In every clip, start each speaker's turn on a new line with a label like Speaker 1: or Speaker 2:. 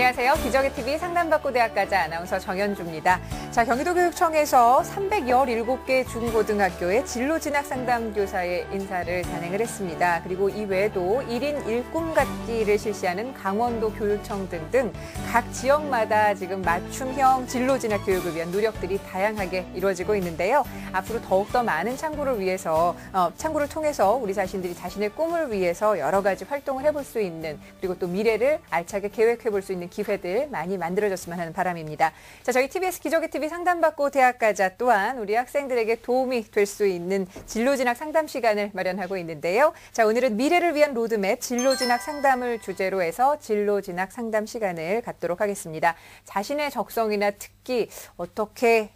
Speaker 1: 안녕하세요. 기적의TV 상담받고 대학가자 아나운서 정현주입니다. 자, 경기도교육청에서 317개 중고등학교의 진로진학 상담교사의 인사를 단행을 했습니다. 그리고 이외에도 1인 1꿈 갖기를 실시하는 강원도 교육청 등등 각 지역마다 지금 맞춤형 진로진학 교육을 위한 노력들이 다양하게 이루어지고 있는데요. 앞으로 더욱더 많은 창구를 통해서 우리 자신들이 자신의 꿈을 위해서 여러 가지 활동을 해볼 수 있는, 그리고 또 미래를 알차게 계획해볼 수 있는 기회들 많이 만들어졌으면 하는 바람입니다. 자, 저희 TBS 기적의TV 상담받고 대학가자 또한 우리 학생들에게 도움이 될 수 있는 진로진학 상담 시간을 마련하고 있는데요. 자, 오늘은 미래를 위한 로드맵 진로진학 상담을 주제로 해서 진로진학 상담 시간을 갖도록 하겠습니다. 자신의 적성이나 특기 어떻게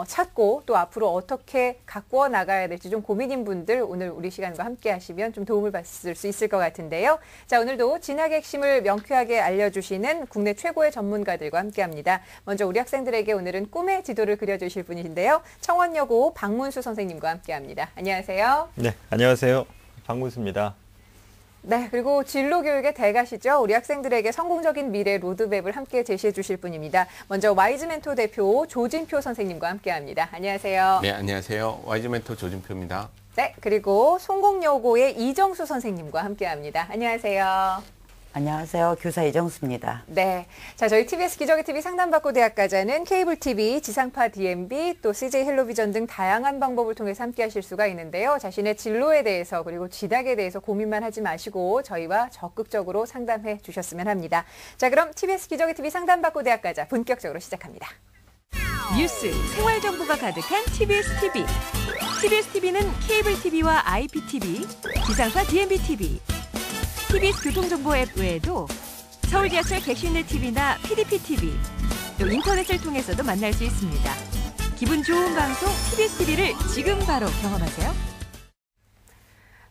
Speaker 1: 찾고 또 앞으로 어떻게 가꾸어 나가야 될지 좀 고민인 분들 오늘 우리 시간과 함께 하시면 좀 도움을 받을 수 있을 것 같은데요. 자, 오늘도 진학의 핵심을 명쾌하게 알려주시는 국내 최고의 전문가들과 함께합니다. 먼저 우리 학생들에게 오늘은 꿈의 지도를 그려주실 분이신데요. 청원여고 박문수 선생님과 함께합니다. 안녕하세요.
Speaker 2: 네, 안녕하세요. 박문수입니다.
Speaker 1: 네, 그리고 진로교육의 대가시죠. 우리 학생들에게 성공적인 미래 로드맵을 함께 제시해 주실 분입니다. 먼저 와이즈멘토 대표 조진표 선생님과 함께합니다. 안녕하세요.
Speaker 3: 네, 안녕하세요. 와이즈멘토 조진표입니다.
Speaker 1: 네, 그리고 송곡여고의 이정수 선생님과 함께합니다. 안녕하세요.
Speaker 4: 안녕하세요. 교사 이정수입니다.
Speaker 1: 네. 자, 저희 TBS 기적의TV 상담받고 대학가자는 케이블 TV, 지상파 DMB, 또 CJ 헬로비전 등 다양한 방법을 통해서 함께 하실 수가 있는데요. 자신의 진로에 대해서 그리고 진학에 대해서 고민만 하지 마시고 저희와 적극적으로 상담해 주셨으면 합니다. 자, 그럼 TBS 기적의TV 상담받고 대학가자 본격적으로 시작합니다.
Speaker 5: 뉴스, 생활 정보가 가득한 TBS TV. TBS TV는 케이블 TV와 IPTV, 지상파 DMB TV, TBS 교통정보 앱 외에도 서울 지하철 객실내 TV나 PDP TV, 또 인터넷을 통해서도 만날 수 있습니다. 기분 좋은 방송 TBS TV를 지금 바로 경험하세요.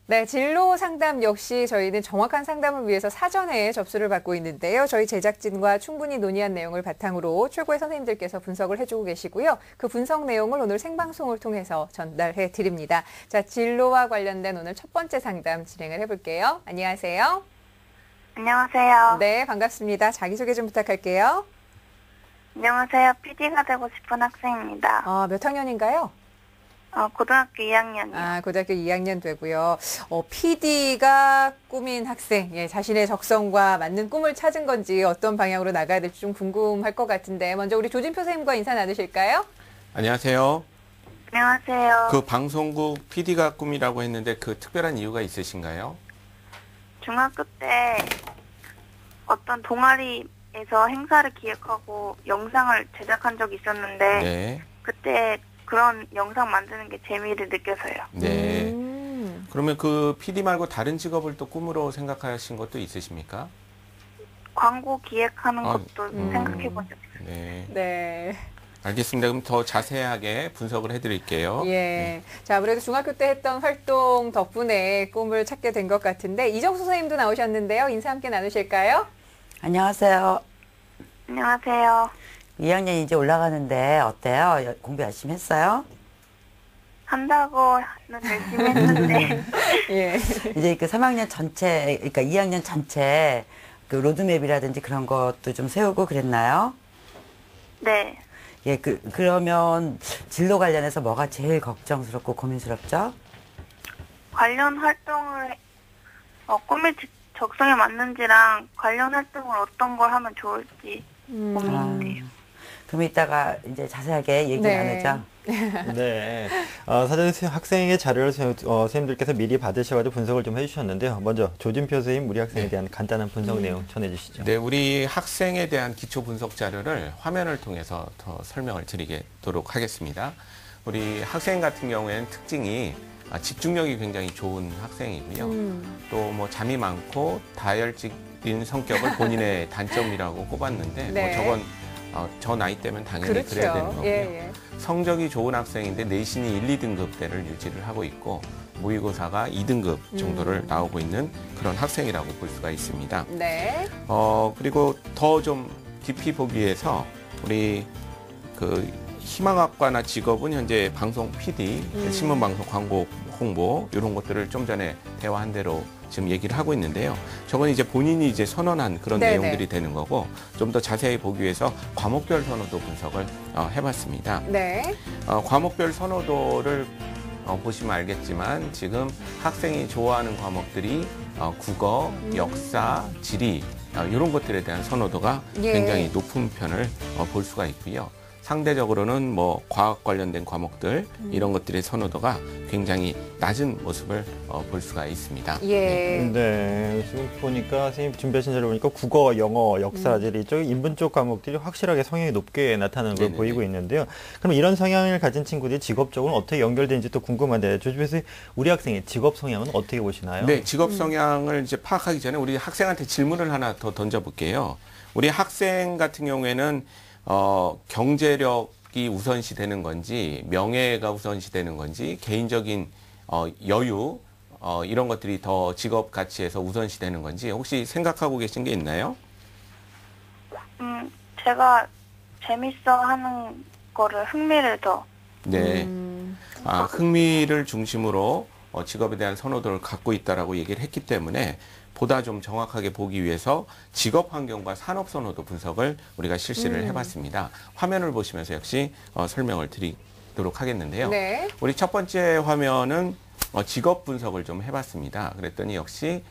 Speaker 1: 네, 진로 상담 역시 저희는 정확한 상담을 위해서 사전에 접수를 받고 있는데요. 저희 제작진과 충분히 논의한 내용을 바탕으로 최고의 선생님들께서 분석을 해주고 계시고요. 그 분석 내용을 오늘 생방송을 통해서 전달해 드립니다. 자, 진로와 관련된 오늘 첫 번째 상담 진행을 해볼게요. 안녕하세요.
Speaker 6: 안녕하세요.
Speaker 1: 네, 반갑습니다. 자기소개 좀 부탁할게요.
Speaker 6: 안녕하세요. PD가 되고 싶은 학생입니다.
Speaker 1: 몇 학년인가요?
Speaker 6: 고등학교 2학년이요.
Speaker 1: 고등학교 2학년 되고요. PD가 꿈인 학생, 예, 자신의 적성과 맞는 꿈을 찾은 건지 어떤 방향으로 나가야 될지 좀 궁금할 것 같은데 먼저 우리 조진표 선생님과 인사 나누실까요?
Speaker 3: 안녕하세요.
Speaker 6: 안녕하세요.
Speaker 3: 그 방송국 PD가 꿈이라고 했는데 그 특별한 이유가 있으신가요?
Speaker 6: 중학교 때 어떤 동아리에서 행사를 기획하고 영상을 제작한 적이 있었는데
Speaker 3: 네.
Speaker 6: 그때 그런 영상 만드는 게 재미를 느껴서요.
Speaker 3: 네. 그러면 그 PD 말고 다른 직업을 또 꿈으로 생각하신 것도 있으십니까?
Speaker 6: 광고 기획하는 것도 생각해 본 적 있어요.
Speaker 3: 네.
Speaker 1: 네.
Speaker 3: 알겠습니다. 그럼 더 자세하게 분석을 해드릴게요.
Speaker 1: 예. 자, 아무래도 중학교 때 했던 활동 덕분에 꿈을 찾게 된 것 같은데 이정수 선생님도 나오셨는데요. 인사 함께 나누실까요?
Speaker 4: 안녕하세요.
Speaker 6: 안녕하세요.
Speaker 4: 2학년 이제 올라가는데 어때요? 공부 열심히 했어요?
Speaker 6: 한다고는 열심히 했는데
Speaker 1: 예.
Speaker 4: 이제 그 3학년 전체, 그러니까 2학년 전체 그 로드맵이라든지 그런 것도 좀 세우고 그랬나요?
Speaker 6: 네.
Speaker 4: 예, 그러면 진로 관련해서 뭐가 제일 걱정스럽고 고민스럽죠?
Speaker 6: 관련 활동을 꿈의 적성에 맞는지랑 관련 활동을 어떤 걸 하면 좋을지 고민돼요.
Speaker 4: 그럼 이따가 이제 자세하게 얘기
Speaker 1: 네.
Speaker 4: 나누죠.
Speaker 2: 네. 사전 학생의 자료를 선생님들께서 미리 받으셔가지고 분석을 좀 해주셨는데요. 먼저 조진표 선생님, 우리 학생에 대한 간단한 분석 내용 전해주시죠.
Speaker 3: 네, 우리 학생에 대한 기초 분석 자료를 화면을 통해서 더 설명을 드리도록 하겠습니다. 우리 학생 같은 경우에는 특징이 집중력이 굉장히 좋은 학생이고요. 또 뭐 잠이 많고 다혈질인 성격을 본인의 단점이라고 꼽았는데
Speaker 1: 네.
Speaker 3: 뭐 저건 저 나이 때면 당연히
Speaker 1: 그렇죠.
Speaker 3: 그래야 되는 거고요.
Speaker 1: 예.
Speaker 3: 성적이 좋은 학생인데 내신이 1, 2등급대를 유지를 하고 있고 모의고사가 2등급 정도를 나오고 있는 그런 학생이라고 볼 수가 있습니다.
Speaker 1: 네.
Speaker 3: 그리고 더 좀 깊이 보기 위해서 우리 그 희망학과나 직업은 현재 방송 PD, 신문방송 광고 홍보 이런 것들을 좀 전에 대화한 대로 지금 얘기를 하고 있는데요. 저건 이제 본인이 이제 선언한 그런
Speaker 1: 네네.
Speaker 3: 내용들이 되는 거고 좀 더 자세히 보기 위해서 과목별 선호도 분석을 해봤습니다.
Speaker 1: 네.
Speaker 3: 과목별 선호도를 보시면 알겠지만 지금 학생이 좋아하는 과목들이 국어, 역사, 지리 이런 것들에 대한 선호도가
Speaker 1: 예.
Speaker 3: 굉장히 높은 편을 볼 수가 있고요. 상대적으로는 뭐 과학 관련된 과목들 이런 것들의 선호도가 굉장히 낮은 모습을 볼 수가 있습니다.
Speaker 1: 예.
Speaker 2: 네, 지금 보니까 선생님 준비하신 자료 보니까 국어, 영어, 역사, 지리 쪽 인문 쪽 과목들이 확실하게 성향이 높게 나타나는 걸
Speaker 3: 네네네.
Speaker 2: 보이고 있는데요. 그럼 이런 성향을 가진 친구들이 직업적으로 어떻게 연결되는지 또 궁금한데 조집에서 우리 학생의 직업 성향은 어떻게 보시나요?
Speaker 3: 네, 직업 성향을 이제 파악하기 전에 우리 학생한테 질문을 하나 더 던져볼게요. 우리 학생 같은 경우에는 경제력이 우선시 되는 건지, 명예가 우선시 되는 건지, 개인적인 여유, 이런 것들이 더 직업 가치에서 우선시 되는 건지 혹시 생각하고 계신 게 있나요?
Speaker 6: 제가 재밌어 하는 거를 흥미를 더.
Speaker 3: 네. 흥미를 중심으로 직업에 대한 선호도를 갖고 있다라고 얘기를 했기 때문에 보다 좀 정확하게 보기 위해서 직업 환경과 산업 선호도 분석을 우리가 실시를 해봤습니다. 화면을 보시면서 역시 설명을 드리도록 하겠는데요.
Speaker 1: 네.
Speaker 3: 우리 첫 번째 화면은 직업 분석을 좀 해봤습니다. 그랬더니 역시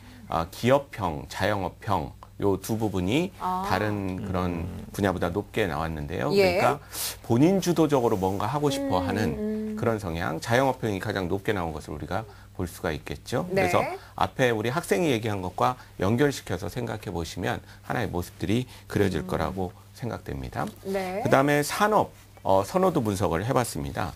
Speaker 3: 기업형, 자영업형 요 두 부분이 다른 그런 분야보다 높게 나왔는데요.
Speaker 1: 예.
Speaker 3: 그러니까 본인 주도적으로 뭔가 하고 싶어 하는 그런 성향, 자영업형이 가장 높게 나온 것을 우리가 볼 수가 있겠죠.
Speaker 1: 네.
Speaker 3: 그래서 앞에 우리 학생이 얘기한 것과 연결시켜서 생각해 보시면 하나의 모습들이 그려질 거라고 생각됩니다.
Speaker 1: 네.
Speaker 3: 그다음에 산업 선호도 분석을 해봤습니다.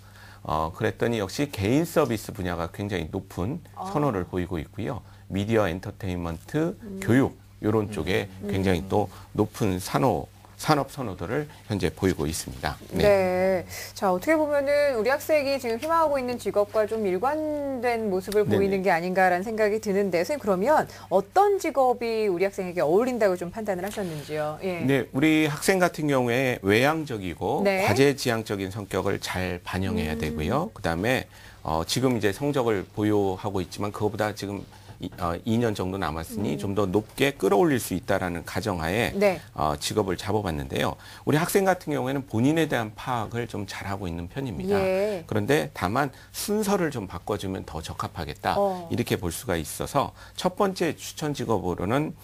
Speaker 3: 그랬더니 역시 개인 서비스 분야가 굉장히 높은 선호를 보이고 있고요. 미디어 엔터테인먼트, 교육 이런 쪽에 굉장히 또 높은 산업 선호도를 현재 보이고 있습니다.
Speaker 1: 네. 자, 어떻게 보면은 우리 학생이 지금 희망하고 있는 직업과 좀 일관된 모습을
Speaker 3: 네네.
Speaker 1: 보이는 게 아닌가라는 생각이 드는데, 선생님 그러면 어떤 직업이 우리 학생에게 어울린다고 좀 판단을 하셨는지요? 예.
Speaker 3: 네, 우리 학생 같은 경우에 외향적이고
Speaker 1: 네.
Speaker 3: 과제지향적인 성격을 잘 반영해야 되고요. 그다음에 지금 이제 성적을 보유하고 있지만 그거보다 지금 2년 정도 남았으니 좀 더 높게 끌어올릴 수 있다라는 가정하에
Speaker 1: 네.
Speaker 3: 직업을 잡아봤는데요. 우리 학생 같은 경우에는 본인에 대한 파악을 좀 잘하고 있는 편입니다.
Speaker 1: 예.
Speaker 3: 그런데 다만 순서를 좀 바꿔주면 더 적합하겠다 이렇게 볼 수가 있어서 첫 번째 추천 직업으로는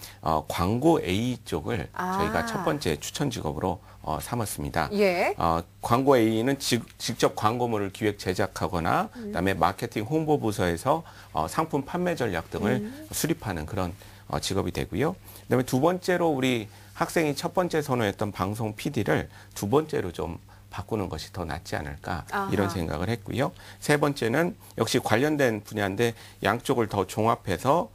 Speaker 3: 광고 A 쪽을 저희가 첫 번째 추천 직업으로 삼았습니다.
Speaker 1: 예.
Speaker 3: 광고 A는 직접 광고물을 기획 제작하거나 그다음에 마케팅 홍보 부서에서 상품 판매 전략 등을 수립하는 그런 직업이 되고요. 그다음에 두 번째로 우리 학생이 첫 번째 선호했던 방송 PD를 두 번째로 좀 바꾸는 것이 더 낫지 않을까 이런 생각을 했고요. 세 번째는 역시 관련된 분야인데 양쪽을 더 종합해서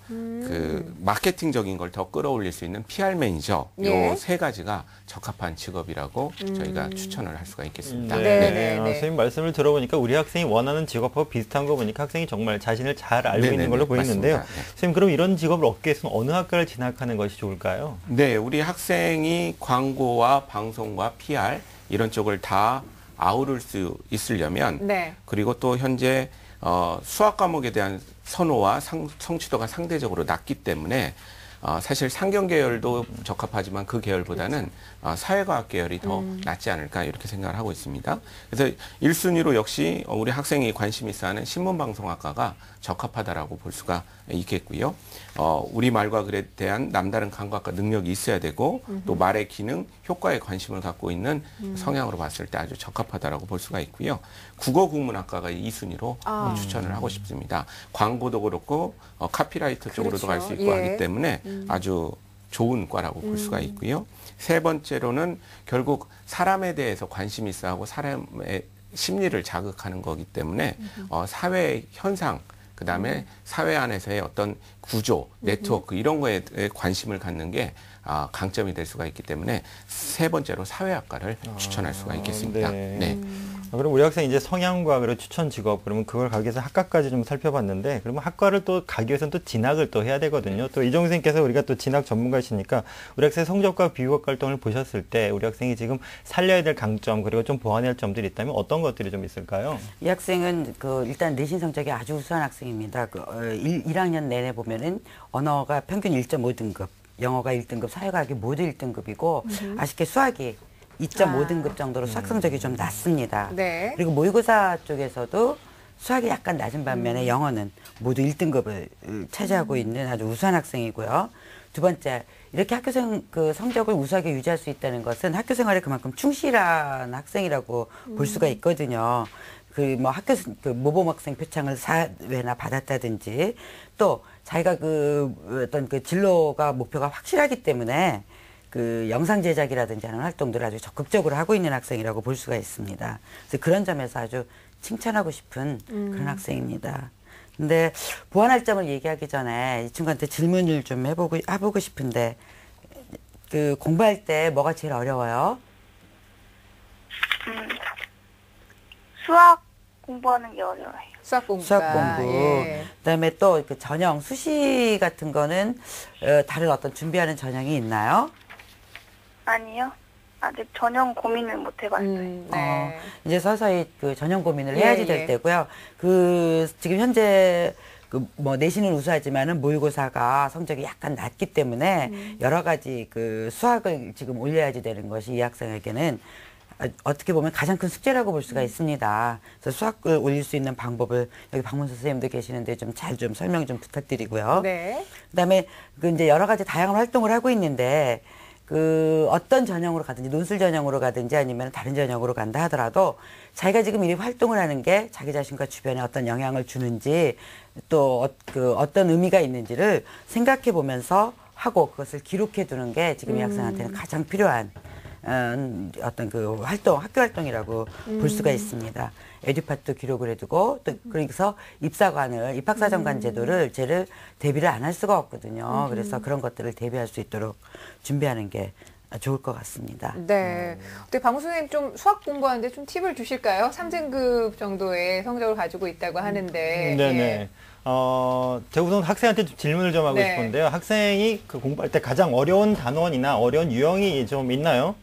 Speaker 3: 그 마케팅적인 걸 더 끌어올릴 수 있는 PR 매니저
Speaker 1: 예.
Speaker 3: 요 세 가지가 적합한 직업이라고 저희가 추천을 할 수가 있겠습니다.
Speaker 1: 네.
Speaker 2: 선생님 말씀을 들어보니까 우리 학생이 원하는 직업하고 비슷한 거 보니까 학생이 정말 자신을 잘 알고 있는
Speaker 3: 네네네,
Speaker 2: 걸로 보이는데요.
Speaker 3: 맞습니다. 네.
Speaker 2: 선생님 그럼 이런 직업을 얻기 위해서는 어느 학과를 진학하는 것이 좋을까요?
Speaker 3: 네, 우리 학생이 광고와 방송과 PR 이런 쪽을 다 아우를 수 있으려면
Speaker 1: 네.
Speaker 3: 그리고 또 현재 수학 과목에 대한 선호와 성취도가 상대적으로 낮기 때문에 사실 상경 계열도 적합하지만 그 계열보다는 사회과학 계열이 더 낫지 않을까 이렇게 생각을 하고 있습니다. 그래서 1순위로 역시 우리 학생이 관심 있어하는 신문방송학과가 적합하다라고 볼 수가 있겠고요. 우리말과 글에 대한 남다른 감각과 능력이 있어야 되고 또 말의 기능, 효과에 관심을 갖고 있는 성향으로 봤을 때 아주 적합하다라고 볼 수가 있고요. 국어국문학과가 2순위로 추천을 하고 싶습니다. 광고도 그렇고 카피라이터 쪽으로도 갈 수 있고
Speaker 1: 예.
Speaker 3: 하기 때문에 아주 좋은 과라고 볼 수가 있고요. 세 번째로는 결국 사람에 대해서 관심이 있어하고 사람의 심리를 자극하는 거기 때문에 사회 현상 그다음에 사회 안에서의 어떤 구조, 네트워크 이런 거에 관심을 갖는 게 강점이 될 수가 있기 때문에 세 번째로 사회학과를 추천할 수가 있겠습니다.
Speaker 2: 네.
Speaker 3: 네.
Speaker 2: 그럼 우리 학생 이제 성향과 그리고 추천 직업 그러면 그걸 가기 위해서 학과까지 좀 살펴봤는데 그러면 학과를 또 가기 위해서는 또 진학을 또 해야 되거든요. 또 이종 선생님께서 우리가 또 진학 전문가시니까 우리 학생 성적과 비교과 활동을 보셨을 때 우리 학생이 지금 살려야 될 강점 그리고 좀 보완해야 할 점들이 있다면 어떤 것들이 좀 있을까요?
Speaker 4: 이 학생은 일단 내신 성적이 아주 우수한 학생입니다. 1학년 내내 보면은 언어가 평균 1.5등급, 영어가 1등급, 사회과학이 모두 1등급이고 아쉽게 수학이 2.5등급 정도로 수학 성적이 좀 낮습니다.
Speaker 1: 네.
Speaker 4: 그리고 모의고사 쪽에서도 수학이 약간 낮은 반면에 영어는 모두 1등급을 차지하고 있는 아주 우수한 학생이고요. 두 번째, 이렇게 성적을 우수하게 유지할 수 있다는 것은 학교 생활에 그만큼 충실한 학생이라고 볼 수가 있거든요. 모범 학생 표창을 4회나 받았다든지 또 자기가 어떤 진로가 목표가 확실하기 때문에 영상 제작이라든지 하는 활동들을 아주 적극적으로 하고 있는 학생이라고 볼 수가 있습니다. 그래서 그런 점에서 아주 칭찬하고 싶은 그런 학생입니다. 근데 보완할 점을 얘기하기 전에 이 친구한테 질문을 좀 해보고 싶은데 공부할 때 뭐가 제일 어려워요?
Speaker 6: 수학 공부하는 게 어려워요.
Speaker 1: 수학 공부.
Speaker 4: 예. 그다음에 또 전형 수시 같은 거는 다른 어떤 준비하는 전형이 있나요?
Speaker 6: 아니요. 아직 전형 고민을 못 해봤어요.
Speaker 1: 네.
Speaker 4: 이제 서서히 전형 고민을 해야지 될 때고요. 지금 현재 내신은 우수하지만은 모의고사가 성적이 약간 낮기 때문에 여러 가지 수학을 지금 올려야지 되는 것이 이 학생에게는 어떻게 보면 가장 큰 숙제라고 볼 수가 있습니다. 그래서 수학을 올릴 수 있는 방법을 여기 박문수 선생님도 계시는데 잘 좀 설명 좀 부탁드리고요.
Speaker 1: 네.
Speaker 4: 그다음에 이제 여러 가지 다양한 활동을 하고 있는데 어떤 전형으로 가든지 논술 전형으로 가든지 아니면 다른 전형으로 간다 하더라도 자기가 지금 이 활동을 하는 게 자기 자신과 주변에 어떤 영향을 주는지 또 어떤 의미가 있는지를 생각해 보면서 하고 그것을 기록해 두는 게 지금 이 학생한테는 가장 필요한 어떤 학교 활동이라고 볼 수가 있습니다. 에듀팟도 기록을 해두고 또 그래서 입학사정관 제도를 대비를 안 할 수가 없거든요. 그래서 그런 것들을 대비할 수 있도록 준비하는 게 좋을 것 같습니다.
Speaker 1: 네. 어떻게 박문수 선생님 좀 수학 공부하는데 좀 팁을 주실까요? 3등급 정도의 성적을 가지고 있다고 하는데.
Speaker 2: 네네.
Speaker 1: 예.
Speaker 2: 제가 우선 학생한테 좀 질문을 좀 하고 싶은데요. 학생이 공부할 때 가장 어려운 단원이나 어려운 유형이 좀 있나요?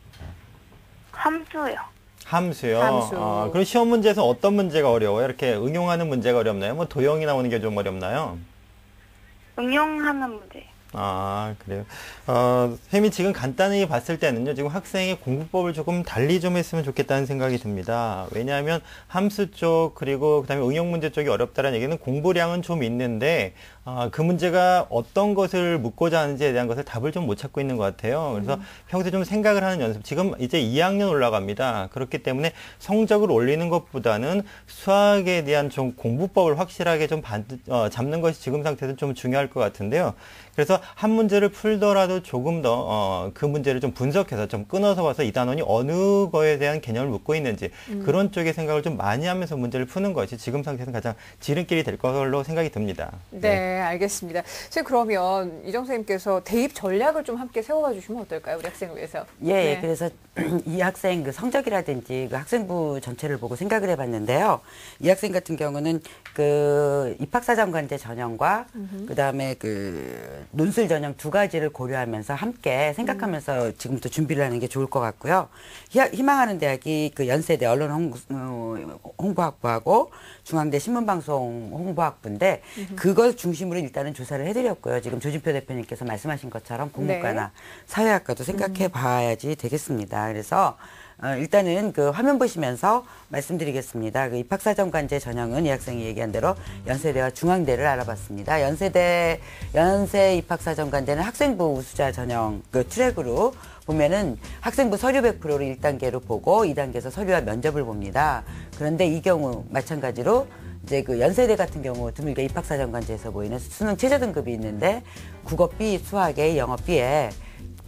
Speaker 6: 함수요.
Speaker 2: 함수요.
Speaker 1: 함수.
Speaker 2: 그럼 시험 문제에서 어떤 문제가 어려워요? 이렇게 응용하는 문제가 어렵나요? 도형이 나오는 게 좀 어렵나요?
Speaker 6: 응용하는 문제.
Speaker 2: 그래요. 선생님이 지금 간단히 봤을 때는요, 지금 학생이 공부법을 조금 달리 좀 했으면 좋겠다는 생각이 듭니다. 왜냐하면 함수 쪽, 그리고 그 다음에 응용 문제 쪽이 어렵다는 얘기는 공부량은 좀 있는데, 그 문제가 어떤 것을 묻고자 하는지에 대한 것을 답을 좀 못 찾고 있는 것 같아요. 그래서 평소에 좀 생각을 하는 연습, 지금 이제 2학년 올라갑니다. 그렇기 때문에 성적을 올리는 것보다는 수학에 대한 좀 공부법을 확실하게 좀 잡는 것이 지금 상태에서 좀 중요할 것 같은데요. 그래서 한 문제를 풀더라도 조금 더 그 문제를 좀 분석해서 좀 끊어서 봐서 이 단원이 어느 거에 대한 개념을 묻고 있는지 그런 쪽의 생각을 좀 많이 하면서 문제를 푸는 것이 지금 상태에서는 가장 지름길이 될 걸로 생각이 듭니다.
Speaker 1: 네, 알겠습니다. 선생님 그러면 이정 선생님께서 대입 전략을 좀 함께 세워봐 주시면 어떨까요? 우리 학생을 위해서.
Speaker 4: 예, 그래서 이 학생 성적이라든지 학생부 전체를 보고 생각을 해봤는데요. 이 학생 같은 경우는 입학사정관제 전형과 그다음에 논술 전형 두 가지를 고려하면서 함께 생각하면서 지금부터 준비를 하는 게 좋을 것 같고요. 희망하는 대학이 연세대 언론 홍보학부하고 중앙대 신문방송 홍보학부인데 그걸 중심으로 일단은 조사를 해드렸고요. 지금 조진표 대표님께서 말씀하신 것처럼 국문과나 사회학과도 생각해 봐야지 되겠습니다. 그래서 일단은 화면 보시면서 말씀드리겠습니다. 입학사정관제 전형은 이 학생이 얘기한 대로 연세대와 중앙대를 알아봤습니다. 연세 입학사정관제는 학생부 우수자 전형 트랙으로 보면은 학생부 서류 100%를 1단계로 보고 2단계에서 서류와 면접을 봅니다. 그런데 이 경우 마찬가지로 이제 연세대 같은 경우 드물게 입학사정관제에서 보이는 수능 최저 등급이 있는데 국어 B, 수학 A, 영어 B에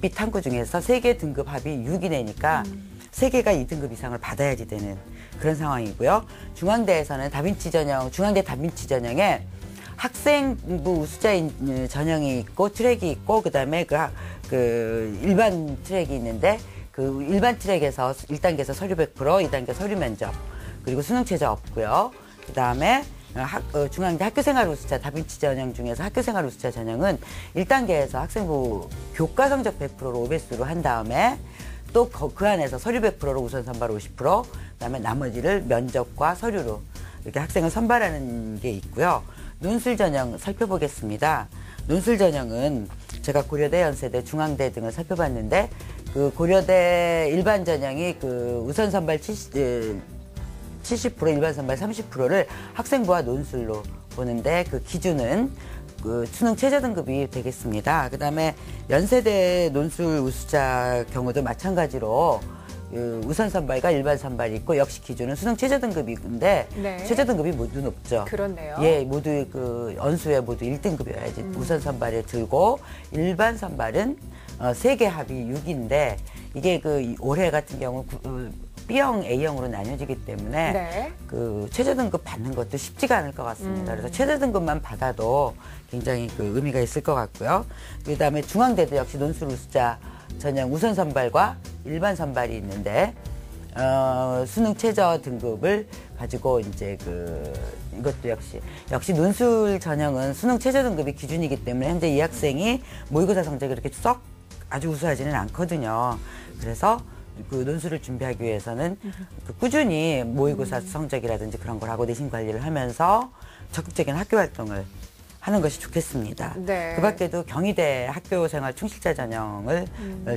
Speaker 4: B 탐구 중에서 3개 등급 합이 6이 내니까 3개가 2등급 이상을 받아야지 되는 그런 상황이고요. 중앙대에서는 중앙대 다빈치 전형에 학생부 우수자 전형이 있고 트랙이 있고 그다음에 일반 트랙이 있는데 일반 트랙에서 1단계에서 서류 100%, 2단계 서류 면접 그리고 수능 최저 없고요. 그다음에 중앙대 학교생활 우수자 다빈치 전형 중에서 학교생활 우수자 전형은 1단계에서 학생부 교과 성적 100%로 5배수로 한 다음에 또 그 안에서 서류 100%로 우선 선발 50%, 그다음에 나머지를 면접과 서류로 이렇게 학생을 선발하는 게 있고요. 논술 전형 살펴보겠습니다. 논술 전형은 제가 고려대, 연세대, 중앙대 등을 살펴봤는데 그 고려대 일반 전형이 그 우선 선발 70%, 일반 선발 30%를 학생부와 논술로 보는데 그 기준은 그 수능 최저 등급이 되겠습니다. 그다음에 연세대 논술 우수자 경우도 마찬가지로 그 우선 선발과 일반 선발이 있고 역시 기준은 수능 최저 등급인데
Speaker 1: 네.
Speaker 4: 최저 등급이 모두 높죠.
Speaker 1: 그렇네요.
Speaker 4: 예, 모두 그 연수에 모두 1등급이어야지 우선 선발에 들고 일반 선발은 세개 합이 6인데 이게 그 올해 같은 경우 B형, A형으로 나뉘어지기 때문에
Speaker 1: 네.
Speaker 4: 그 최저 등급 받는 것도 쉽지가 않을 것 같습니다. 그래서 최저 등급만 받아도 굉장히 그 의미가 있을 것 같고요. 그다음에 중앙대도 역시 논술 우수자 전형 우선 선발과 일반 선발이 있는데 수능 최저 등급을 가지고 이제 이것도 역시 논술 전형은 수능 최저 등급이 기준이기 때문에 현재 이 학생이 모의고사 성적이 그렇게 썩 아주 우수하지는 않거든요. 그래서 그 논술을 준비하기 위해서는 꾸준히 모의고사 성적이라든지 그런 걸 하고 내신 관리를 하면서 적극적인 학교 활동을 하는 것이 좋겠습니다.
Speaker 1: 네.
Speaker 4: 그 밖에도 경희대 학교생활 충실자 전형을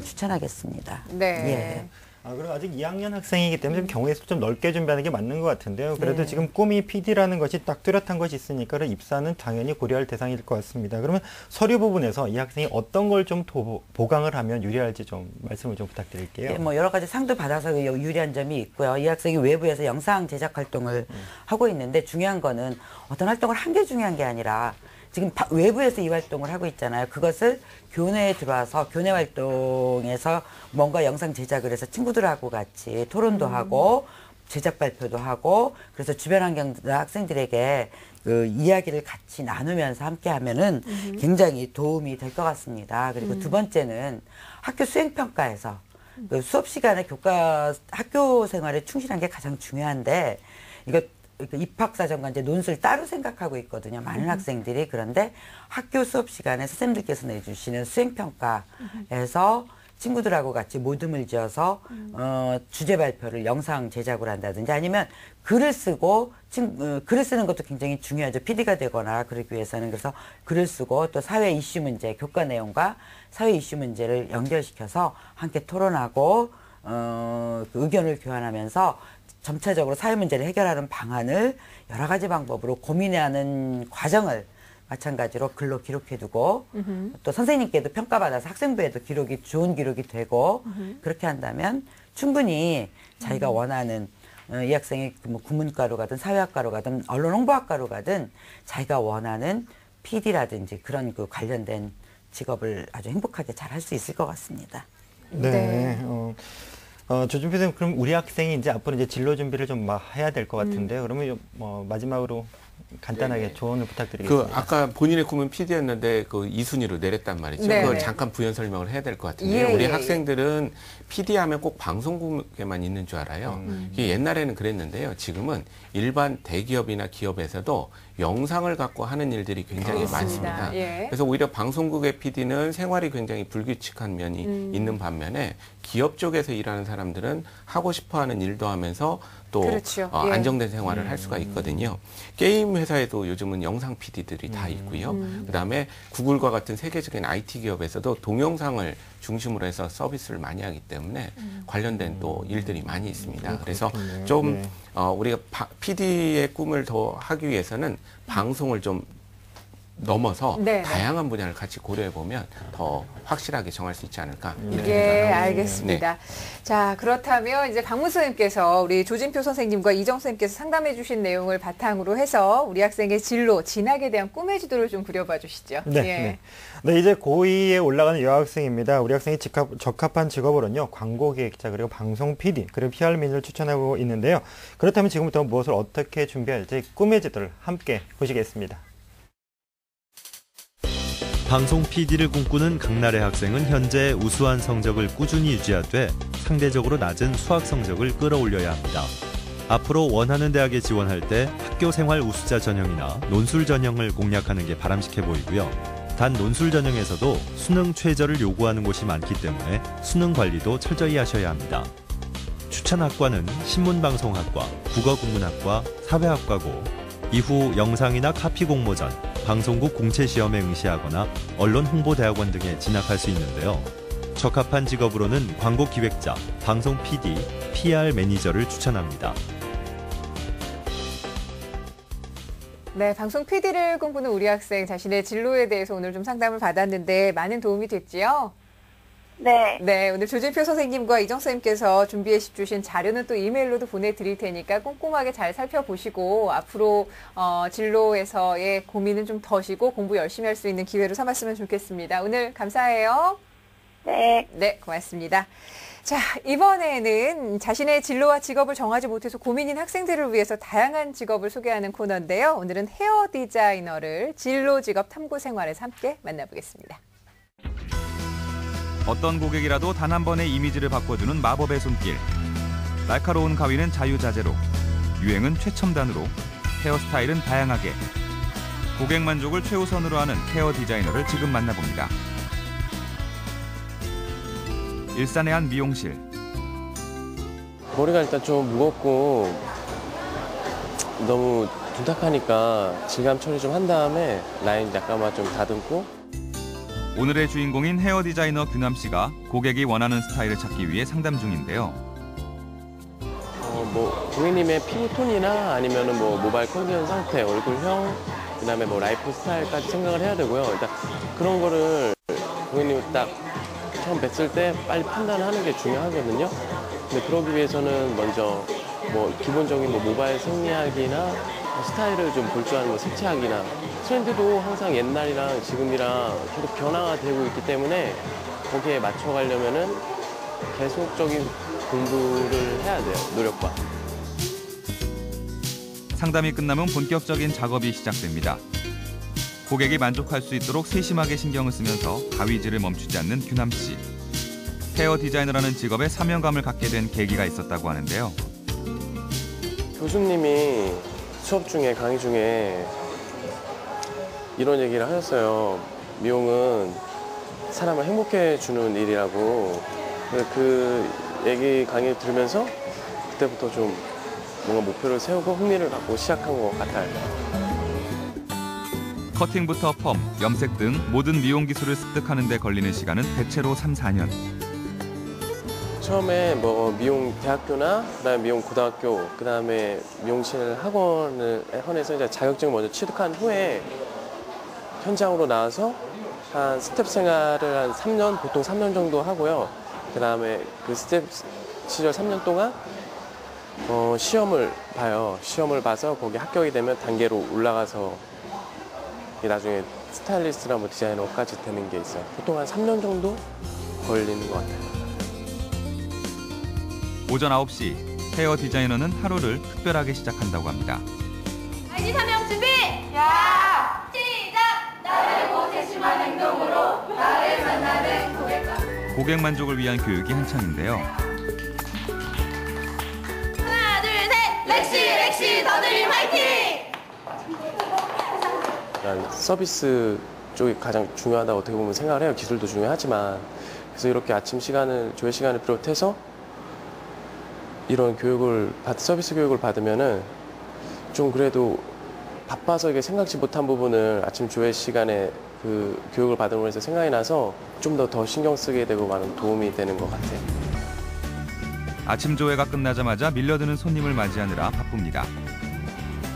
Speaker 4: 추천하겠습니다.
Speaker 1: 네.
Speaker 4: 예.
Speaker 2: 그리고 아직 2학년 학생이기 때문에 좀 경우의 수를 좀 넓게 준비하는 게 맞는 것 같은데요. 그래도
Speaker 4: 네.
Speaker 2: 지금 꿈이 PD라는 것이 딱 뚜렷한 것이 있으니까 입사는 당연히 고려할 대상일 것 같습니다. 그러면 서류 부분에서 이 학생이 어떤 걸 좀 보강을 하면 유리할지 좀 말씀을 좀 부탁드릴게요.
Speaker 4: 예, 뭐 여러 가지 상도 받아서 유리한 점이 있고요. 이 학생이 외부에서 영상 제작 활동을 하고 있는데 중요한 거는 어떤 활동을 한 게 중요한 게 아니라 지금 외부에서 이 활동을 하고 있잖아요. 그것을 교내에 들어와서 교내 활동에서 뭔가 영상 제작을 해서 친구들하고 같이 토론도 하고 제작 발표도 하고 그래서 주변 환경 학생들에게 그 이야기를 같이 나누면서 함께 하면은 굉장히 도움이 될 것 같습니다. 그리고 두 번째는 학교 수행평가에서 그 수업 시간에 학교 생활에 충실한 게 가장 중요한데 이거 입학사정관제 논술 따로 생각하고 있거든요. 많은 학생들이. 그런데 학교 수업 시간에 선생님들께서 내주시는 수행평가에서 친구들하고 같이 모둠을 지어서 주제 발표를 영상 제작을 한다든지 아니면 글을 쓰고 글을 쓰는 것도 굉장히 중요하죠. PD가 되거나 그러기 위해서는. 그래서 글을 쓰고 또 사회 이슈 문제, 교과 내용과 사회 이슈 문제를 연결시켜서 함께 토론하고 그 의견을 교환하면서 점차적으로 사회 문제를 해결하는 방안을 여러 가지 방법으로 고민하는 과정을 마찬가지로 글로 기록해두고 또 선생님께도 평가받아서 학생부에도 좋은 기록이 되고 그렇게 한다면 충분히 자기가 원하는 이 학생이 뭐 국문과로 가든 사회학과로 가든 언론홍보학과로 가든 자기가 원하는 PD라든지 그런 그 관련된 직업을 아주 행복하게 잘 할 수 있을 것 같습니다.
Speaker 2: 네. 조준표 선생님, 그럼 우리 학생이 이제 앞으로 이제 진로 준비를 좀 해야 될 것 같은데요. 그러면 마지막으로 간단하게 조언을 부탁드리겠습니다.
Speaker 3: 아까 본인의 꿈은 PD였는데 그 2순위로 내렸단 말이죠.
Speaker 1: 네네.
Speaker 3: 그걸 잠깐 부연 설명을 해야 될 것 같은데요. 우리 학생들은 PD 하면 꼭 방송국에만 있는 줄 알아요. 이게 옛날에는 그랬는데요. 지금은 일반 대기업이나 기업에서도 영상을 갖고 하는 일들이 굉장히 많습니다.
Speaker 1: 예.
Speaker 3: 그래서 오히려 방송국의 PD는 생활이 굉장히 불규칙한 면이 있는 반면에 기업 쪽에서 일하는 사람들은 하고 싶어하는 일도 하면서 또
Speaker 1: 그렇죠. 예.
Speaker 3: 안정된 생활을 할 수가 있거든요. 게임 회사에도 요즘은 영상 PD들이 다 있고요. 그다음에 구글과 같은 세계적인 IT 기업에서도 동영상을 중심으로 해서 서비스를 많이 하기 때문에 관련된 또 일들이 많이 있습니다. 그래서
Speaker 2: 그렇군요.
Speaker 3: 좀
Speaker 2: 네.
Speaker 3: 우리가 PD의 꿈을 더 하기 위해서는 방송을 좀 넘어서
Speaker 1: 네네.
Speaker 3: 다양한 분야를 같이 고려해 보면 더 확실하게 정할 수 있지 않을까. 이렇게
Speaker 1: 예,
Speaker 3: 생각합니다.
Speaker 1: 알겠습니다. 자, 그렇다면 이제 박문 선생님께서 우리 조진표 선생님과 이정 선생님께서 상담해 주신 내용을 바탕으로 해서 우리 학생의 진로, 진학에 대한 꿈의 지도를 좀 그려봐 주시죠.
Speaker 2: 네,
Speaker 1: 예.
Speaker 2: 네, 이제 고2에 올라가는 여학생입니다. 우리 학생이 적합한 직업으로는요, 광고기획자, 그리고 방송 PD, 그리고 PR민을 추천하고 있는데요. 그렇다면 지금부터 무엇을 어떻게 준비할지 꿈의 지도를 함께 보시겠습니다.
Speaker 7: 방송 PD를 꿈꾸는 강나래 학생은 현재 우수한 성적을 꾸준히 유지하되 상대적으로 낮은 수학 성적을 끌어올려야 합니다. 앞으로 원하는 대학에 지원할 때 학교 생활 우수자 전형이나 논술 전형을 공략하는 게 바람직해 보이고요. 단 논술 전형에서도 수능 최저를 요구하는 곳이 많기 때문에 수능 관리도 철저히 하셔야 합니다. 추천 학과는 신문방송학과, 국어국문학과, 사회학과고 이후 영상이나 카피 공모전, 방송국 공채시험에 응시하거나 언론 홍보대학원 등에 진학할 수 있는데요. 적합한 직업으로는 광고기획자, 방송 PD, PR 매니저를 추천합니다.
Speaker 1: 네, 방송 PD를 꿈꾸는 우리 학생 자신의 진로에 대해서 오늘 좀 상담을 받았는데 많은 도움이 됐지요?
Speaker 6: 네.
Speaker 1: 네, 오늘 조진표 선생님과 이정 선생님께서 준비해 주신 자료는 또 이메일로도 보내드릴 테니까 꼼꼼하게 잘 살펴보시고 앞으로 진로에서의 고민은 좀 더시고 공부 열심히 할 수 있는 기회로 삼았으면 좋겠습니다. 오늘 감사해요.
Speaker 6: 네.
Speaker 1: 네, 고맙습니다. 자, 이번에는 자신의 진로와 직업을 정하지 못해서 고민인 학생들을 위해서 다양한 직업을 소개하는 코너인데요. 오늘은 헤어 디자이너를 진로 직업 탐구 생활에서 함께 만나보겠습니다.
Speaker 8: 어떤 고객이라도 단 한 번의 이미지를 바꿔주는 마법의 손길. 날카로운 가위는 자유자재로, 유행은 최첨단으로, 헤어스타일은 다양하게. 고객 만족을 최우선으로 하는 헤어 디자이너를 지금 만나봅니다. 일산의 한 미용실.
Speaker 9: 머리가 일단 좀 무겁고 너무 둔탁하니까 질감 처리 좀 한 다음에 라인 약간만 좀 다듬고.
Speaker 8: 오늘의 주인공인 헤어 디자이너 규남 씨가 고객이 원하는 스타일을 찾기 위해 상담 중인데요.
Speaker 9: 고객님의 피부톤이나 아니면은 모발 컨디션 상태, 얼굴형, 그다음에 라이프 스타일까지 생각을 해야 되고요. 일단 그런 거를 고객님이 딱 처음 뵀을 때 빨리 판단하는 게 중요하거든요. 근데 그러기 위해서는 먼저 기본적인 모발 생리학이나 스타일을 좀 볼 줄 아는 색채학이나 트렌드도 항상 옛날이랑 지금이랑 계속 변화가 되고 있기 때문에 거기에 맞춰가려면은 계속적인 공부를 해야 돼요. 노력과.
Speaker 8: 상담이 끝나면 본격적인 작업이 시작됩니다. 고객이 만족할 수 있도록 세심하게 신경을 쓰면서 가위질을 멈추지 않는 규남 씨. 헤어 디자이너라는 직업에 사명감을 갖게 된 계기가 있었다고 하는데요.
Speaker 9: 교수님이 수업 중에 강의 중에 이런 얘기를 하셨어요. 미용은 사람을 행복해 주는 일이라고. 그 얘기 강의 들으면서 그때부터 좀 뭔가 목표를 세우고 흥미를 갖고 시작한 것 같아요.
Speaker 8: 커팅부터 펌, 염색 등 모든 미용 기술을 습득하는 데 걸리는 시간은 대체로 3, 4년.
Speaker 9: 처음에 미용 대학교나 그다음에 미용 고등학교, 그다음에 미용실 학원에서 이제 자격증을 먼저 취득한 후에 현장으로 나와서 한 스텝 생활을 한 3년, 보통 3년 정도 하고요. 그다음에 그 스텝 시절 3년 동안 시험을 봐요. 시험을 봐서 거기 합격이 되면 단계로 올라가서 나중에 스타일리스트나 디자이너까지 되는 게 있어요. 보통 한 3년 정도 걸리는 것 같아요.
Speaker 8: 오전 9시, 헤어 디자이너는 하루를 특별하게 시작한다고 합니다.
Speaker 10: 아이디 사명 준비! 야! 시작! 나르고 세심한 행동으로 나를 만나는 고객과
Speaker 8: 고객 만족을 위한 교육이 한창인데요.
Speaker 10: 하나, 둘, 셋! 렉시! 더드림 화이팅!
Speaker 9: 난 서비스 쪽이 가장 중요하다고 어떻게 보면 생각을 해요. 기술도 중요하지만. 그래서 이렇게 아침 시간을, 조회 시간을 비롯해서 이런 서비스 교육을 받으면은 좀 그래도 바빠서 이게 생각지 못한 부분을 아침 조회 시간에 그 교육을 받음으로 해서 생각이 나서 좀 더 신경 쓰게 되고 많은 도움이 되는 것 같아요.
Speaker 8: 아침 조회가 끝나자마자 밀려드는 손님을 맞이하느라 바쁩니다.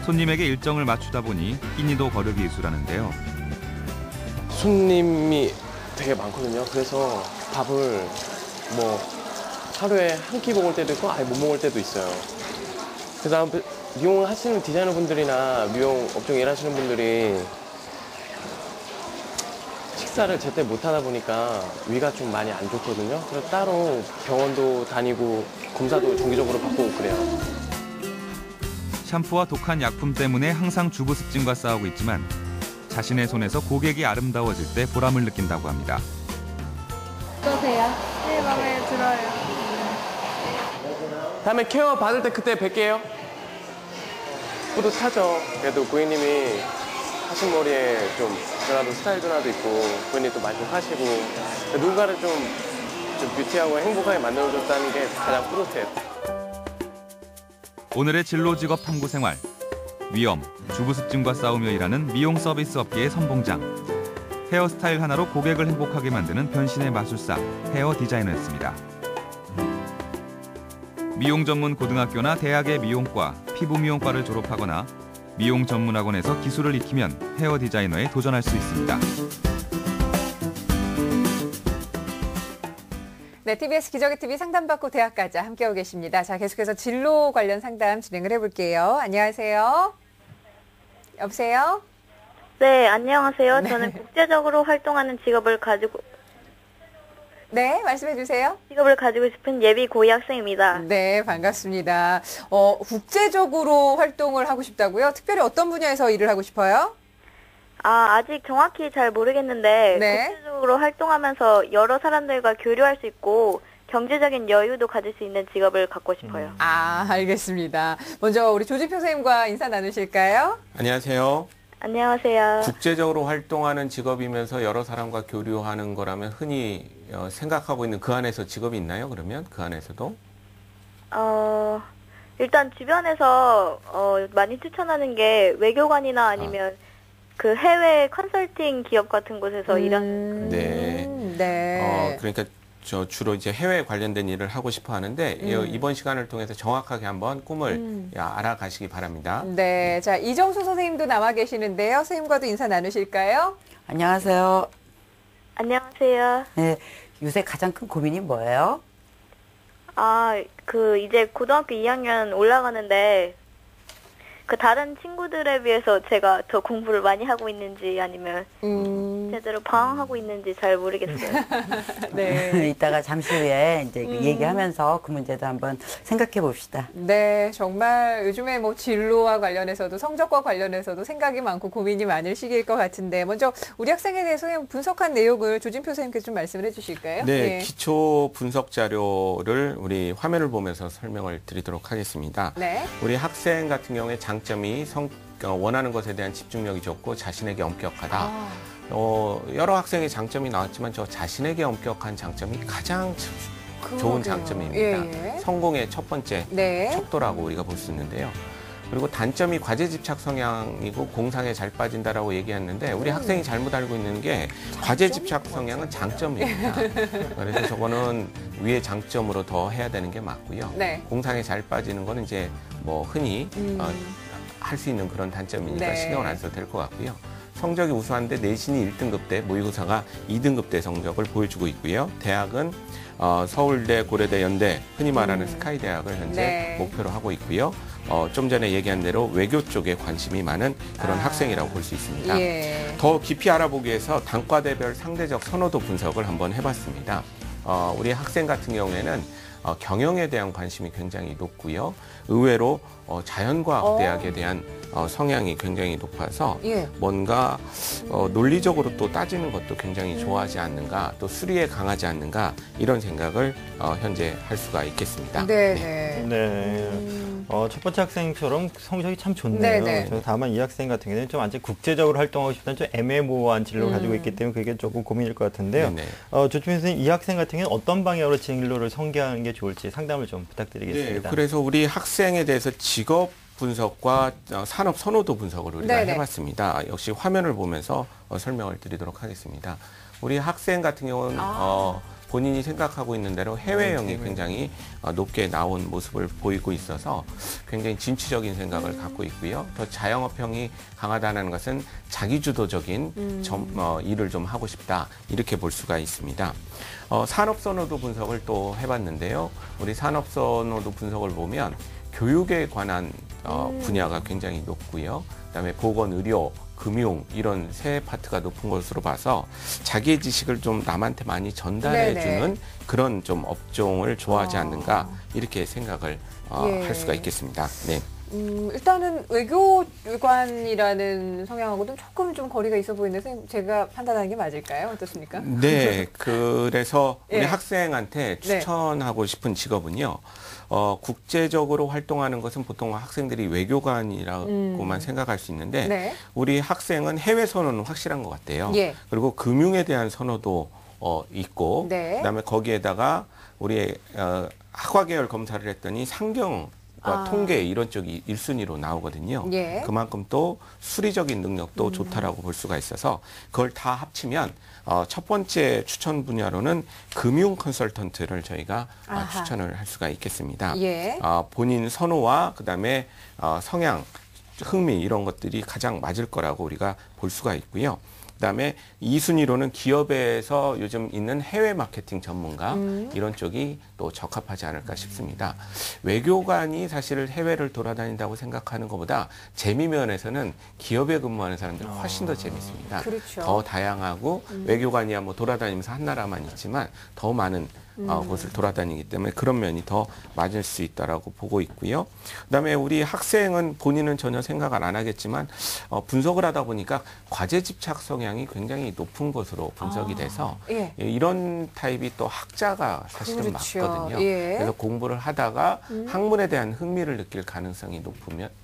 Speaker 8: 손님에게 일정을 맞추다 보니 끼니도 거르기 일수라는데요.
Speaker 9: 손님이 되게 많거든요. 그래서 밥을 하루에 한 끼 먹을 때도 있고 아예 못 먹을 때도 있어요. 그래서 미용하시는 디자이너분들이나 미용 업종에 일하시는 분들이 식사를 제때 못 하다 보니까 위가 좀 많이 안 좋거든요. 그래서 따로 병원도 다니고 검사도 정기적으로 받고 그래요.
Speaker 8: 샴푸와 독한 약품 때문에 항상 주부 습진과 싸우고 있지만 자신의 손에서 고객이 아름다워질 때 보람을 느낀다고 합니다.
Speaker 10: 어떠세요? 네, 마음에 들어요.
Speaker 9: 다음에 케어 받을 때 그때 뵐게요. 뿌듯하죠. 그래도 고객님이 하신 머리에 좀 변화도 스타일 변화도 있고 고객님 또 만족하시고 누군가를 좀 뷰티하고 행복하게 만들어줬다는 게 가장 뿌듯해요.
Speaker 8: 오늘의 진로 직업 탐구 생활. 위험, 주부습진과 싸우며 일하는 미용 서비스 업계의 선봉장. 헤어스타일 하나로 고객을 행복하게 만드는 변신의 마술사, 헤어 디자이너였습니다. 미용 전문 고등학교나 대학의 미용과, 피부 미용과를 졸업하거나 미용 전문학원에서 기술을 익히면 헤어 디자이너에 도전할 수 있습니다.
Speaker 1: 네, TBS 기적의 TV 상담받고 대학가자 함께하고 계십니다. 자, 계속해서 진로 관련 상담 진행을 해볼게요. 안녕하세요. 여보세요?
Speaker 6: 네, 안녕하세요.
Speaker 1: 네.
Speaker 6: 저는 국제적으로 활동하는 직업을 가지고 싶은 예비 고2 학생입니다.
Speaker 1: 네, 반갑습니다. 국제적으로 활동을 하고 싶다고요? 특별히 어떤 분야에서 일을 하고 싶어요?
Speaker 6: 아직 정확히 잘 모르겠는데
Speaker 1: 네.
Speaker 6: 국제적으로 활동하면서 여러 사람들과 교류할 수 있고 경제적인 여유도 가질 수 있는 직업을 갖고 싶어요.
Speaker 1: 알겠습니다. 먼저 우리 조지표 선생님과 인사 나누실까요?
Speaker 3: 안녕하세요.
Speaker 6: 안녕하세요.
Speaker 3: 국제적으로 활동하는 직업이면서 여러 사람과 교류하는 거라면 흔히 생각하고 있는 그 안에서 직업이 있나요? 그러면 그 안에서도?
Speaker 6: 일단 주변에서 많이 추천하는 게 외교관이나 아니면 그 해외 컨설팅 기업 같은 곳에서 일하는.
Speaker 3: 네.
Speaker 1: 네.
Speaker 3: 그러니까 주로 이제 해외 관련된 일을 하고 싶어 하는데 이번 시간을 통해서 정확하게 한번 꿈을 알아가시기 바랍니다.
Speaker 1: 네. 자, 이정수 선생님도 남아 계시는데요. 선생님과도 인사 나누실까요?
Speaker 4: 안녕하세요.
Speaker 6: 안녕하세요.
Speaker 4: 네, 요새 가장 큰 고민이 뭐예요?
Speaker 6: 이제 고등학교 2학년 올라가는데 그 다른 친구들에 비해서 제가 더 공부를 많이 하고 있는지 아니면 제대로 방황하고 있는지 잘 모르겠어요.
Speaker 1: 네.
Speaker 4: 이따가 잠시 후에 이제 얘기하면서 그 문제도 한번 생각해 봅시다.
Speaker 1: 네, 정말 요즘에 뭐 진로와 관련해서도 성적과 관련해서도 생각이 많고 고민이 많을 시기일 것 같은데 먼저 우리 학생에 대해서 분석한 내용을 조진표 선생님께서 좀 말씀을 해주실까요?
Speaker 3: 네, 기초 분석 자료를 우리 화면을 보면서 설명을 드리도록 하겠습니다.
Speaker 1: 네.
Speaker 3: 우리 학생 같은 경우에 장점이 원하는 것에 대한 집중력이 좋고 자신에게 엄격하다. 여러 학생의 장점이 나왔지만 저 자신에게 엄격한 장점이 가장 좋은 장점입니다.
Speaker 1: 예.
Speaker 3: 성공의 첫 번째
Speaker 1: 네.
Speaker 3: 척도라고 우리가 볼 수 있는데요. 그리고 단점이 과제 집착 성향이고 공상에 잘 빠진다라고 얘기했는데 우리 학생이 잘못 알고 있는 게 과제 집착 성향은 장점입니다. 그래서 저거는 위에 장점으로 더 해야 되는 게 맞고요.
Speaker 1: 네.
Speaker 3: 공상에 잘 빠지는 거는 이제 뭐 흔히 할 수 있는 그런 단점이니까
Speaker 1: 네.
Speaker 3: 신경을 안 써도 될 것 같고요. 성적이 우수한데 내신이 1등급 때 모의고사가 2등급 때 성적을 보여주고 있고요. 대학은 서울대, 고려대, 연대 흔히 말하는 스카이 대학을 현재
Speaker 1: 네.
Speaker 3: 목표로 하고 있고요. 좀 전에 얘기한 대로 외교 쪽에 관심이 많은 그런 학생이라고 볼 수 있습니다.
Speaker 1: 예.
Speaker 3: 더 깊이 알아보기 위해서 단과대별 상대적 선호도 분석을 한번 해봤습니다. 우리 학생 같은 경우에는 경영에 대한 관심이 굉장히 높고요. 의외로 자연과학 대학에 대한 성향이 굉장히 높아서
Speaker 1: 예.
Speaker 3: 뭔가 논리적으로 또 따지는 것도 굉장히 좋아하지 않는가, 또 수리에 강하지 않는가 이런 생각을 현재 할 수가 있겠습니다.
Speaker 1: 네.
Speaker 2: 첫 번째 학생처럼 성적이 참 좋네요.
Speaker 1: 네네.
Speaker 2: 다만 이 학생 같은 경우는 좀 아직 국제적으로 활동하고 싶다는 좀 애매모호한 진로를 가지고 있기 때문에 그게 조금 고민일 것 같은데요. 조준표 선생님, 이 학생 같은 경우는 어떤 방향으로 진로를 선택하는 게 좋을지 상담을 좀 부탁드리겠습니다.
Speaker 3: 네, 그래서 우리 학생에 대해서 직업 분석과 산업 선호도 분석을 우리가
Speaker 1: 네네.
Speaker 3: 해봤습니다. 역시 화면을 보면서 설명을 드리도록 하겠습니다. 우리 학생 같은 경우는 본인이 생각하고 있는 대로 해외형이 굉장히 높게 나온 모습을 보이고 있어서 굉장히 진취적인 생각을 갖고 있고요. 더 자영업형이 강하다는 것은 자기주도적인 일을 좀 하고 싶다 이렇게 볼 수가 있습니다. 산업선호도 분석을 또 해봤는데요. 우리 산업선호도 분석을 보면 교육에 관한 분야가 굉장히 높고요. 그다음에 보건, 의료, 금융 이런 세 파트가 높은 것으로 봐서 자기의 지식을 좀 남한테 많이 전달해주는 그런 좀 업종을 좋아하지 않는가 이렇게 생각을 할 수가 있겠습니다. 네.
Speaker 1: 일단은 외교관이라는 성향하고는 조금 좀 거리가 있어 보이는데 선생님 제가 판단하는 게 맞을까요? 어떻습니까?
Speaker 3: 네, 그래서 우리
Speaker 1: 예.
Speaker 3: 학생한테 추천하고 싶은 직업은요. 국제적으로 활동하는 것은 보통 학생들이 외교관이라고만 생각할 수 있는데
Speaker 1: 네.
Speaker 3: 우리 학생은 해외 선호는 확실한 것 같아요.
Speaker 1: 예.
Speaker 3: 그리고 금융에 대한 선호도 있고
Speaker 1: 네.
Speaker 3: 그다음에 거기에다가 우리 학과 계열 검사를 했더니 상경 통계 이런 쪽이 1순위로 나오거든요.
Speaker 1: 예.
Speaker 3: 그만큼 또 수리적인 능력도 좋다라고 볼 수가 있어서 그걸 다 합치면 첫 번째 추천 분야로는 금융 컨설턴트를 저희가 추천을 할 수가 있겠습니다.
Speaker 1: 예.
Speaker 3: 본인 선호와 그다음에 성향, 흥미 이런 것들이 가장 맞을 거라고 우리가 볼 수가 있고요. 그다음에 2순위로는 기업에서 요즘 있는 해외 마케팅 전문가 이런 쪽이 또 적합하지 않을까 싶습니다. 외교관이 사실 해외를 돌아다닌다고 생각하는 것보다 재미 면에서는 기업에 근무하는 사람들은 훨씬 더 재밌습니다.
Speaker 1: 그렇죠.
Speaker 3: 더 다양하고 외교관이야 뭐 돌아다니면서 한 나라만 있지만 더 많은 곳을 돌아다니기 때문에 그런 면이 더 맞을 수 있다라고 보고 있고요. 그다음에 우리 학생은 본인은 전혀 생각을 안 하겠지만 분석을 하다 보니까 과제 집착 성향이 굉장히 높은 것으로 분석이 돼서
Speaker 1: 예.
Speaker 3: 이런 타입이 또 학자가 사실은
Speaker 1: 그렇죠.
Speaker 3: 맞거든요.
Speaker 1: 예.
Speaker 3: 그래서 공부를 하다가 학문에 대한 흥미를 느낄 가능성이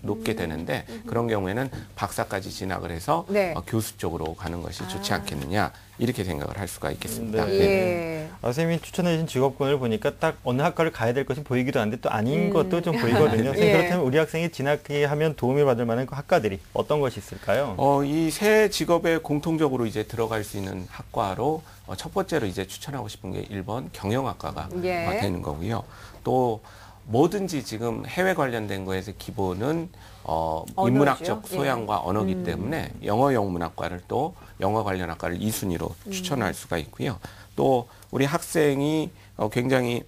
Speaker 3: 높게 되는데 그런 경우에는 박사까지 진학을 해서
Speaker 1: 네.
Speaker 3: 교수 쪽으로 가는 것이 좋지 않겠느냐 이렇게 생각을 할 수가 있겠습니다.
Speaker 2: 네.
Speaker 1: 예.
Speaker 2: 선생님이 추천해 주신 직업군을 보니까 딱 어느 학과를 가야 될 것이 보이기도 하는데 또 아닌 것도 좀 보이거든요. 선생님,
Speaker 1: 예.
Speaker 2: 그렇다면 우리 학생이 진학하게 하면 도움을 받을 만한 그 학과들이 어떤 것이 있을까요?
Speaker 3: 이 세 직업에 공통적으로 이제 들어갈 수 있는 학과로 첫 번째로 이제 추천하고 싶은 게 1번 경영학과가
Speaker 1: 예.
Speaker 3: 되는 거고요. 또 뭐든지 지금 해외 관련된 거에서 기본은 인문학적
Speaker 1: 예.
Speaker 3: 소양과 언어기 때문에 영어 영문학과를 또 영어 관련 학과를 2순위로 추천할 수가 있고요. 또 우리 학생이 굉장히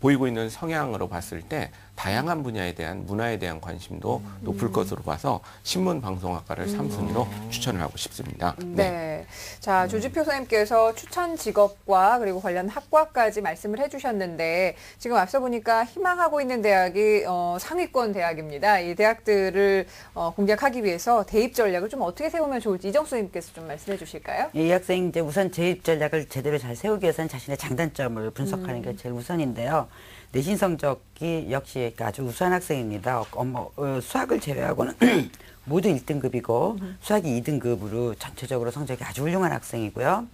Speaker 3: 보이고 있는 성향으로 봤을 때 다양한 분야에 대한 문화에 대한 관심도 높을 것으로 봐서 신문방송학과를 3순위로 추천을 하고 싶습니다.
Speaker 1: 네. 자, 조지표 선생님께서 추천 직업과 그리고 관련 학과까지 말씀을 해주셨는데 지금 앞서 보니까 희망하고 있는 대학이 상위권 대학입니다. 이 대학들을 공략하기 위해서 대입 전략을 좀 어떻게 세우면 좋을지 이정수 선생님께서 좀 말씀해 주실까요?
Speaker 4: 이 학생 이제 우선 대입 전략을 제대로 잘 세우기 위해서는 자신의 장단점을 분석하는 게 제일 우선인데요. 내신 성적이 역시 아주 우수한 학생입니다. 수학을 제외하고는 모두 1등급이고 수학이 2등급으로 전체적으로 성적이 아주 훌륭한 학생이고요.